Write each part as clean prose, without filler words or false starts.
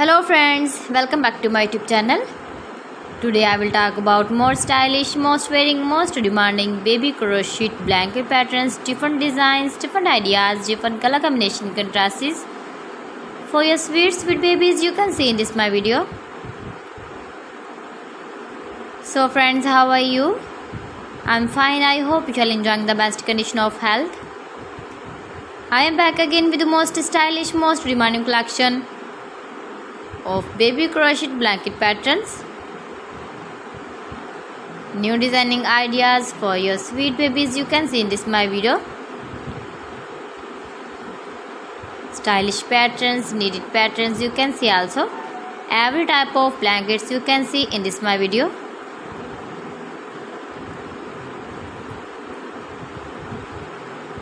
Hello friends, welcome back to my YouTube channel. Today I will talk about more stylish, most wearing, most demanding baby crochet blanket patterns, different designs, different ideas, different color combination contrasts for your sweet babies you can see in this my video. So friends, how are you? I'm fine. I hope you are enjoying the best condition of health. I am back again with the most stylish, most demanding collection of baby crochet blanket patterns. New designing ideas for your sweet babies you can see in this my video. Stylish patterns, needed patterns you can see also. Every type of blankets you can see in this my video.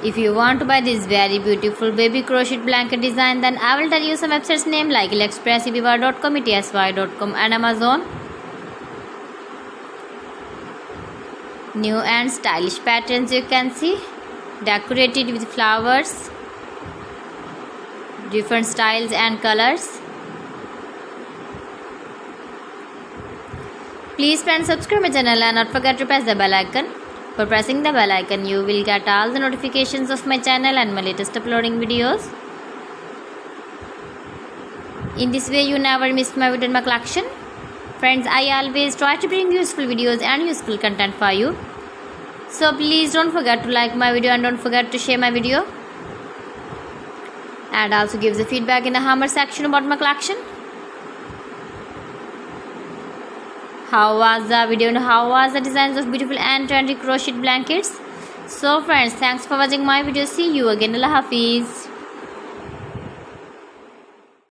If you want to buy this very beautiful baby crochet blanket design, then I will tell you some websites name like AliExpress, eBay.com, etsy.com and Amazon. New and stylish patterns you can see, decorated with flowers, different styles and colors. Please friends, subscribe my channel and not forget to press the bell icon. For pressing the bell icon, you will get all the notifications of my channel and my latest uploading videos. In this way, you never miss my video and my collection. Friends, I always try to bring useful videos and useful content for you. So please don't forget to like my video and don't forget to share my video. And also give the feedback in the comment section about my collection. How was the video and how was the designs of beautiful and trendy crochet blankets? So friends, thanks for watching my video. See you again. Allah Hafiz.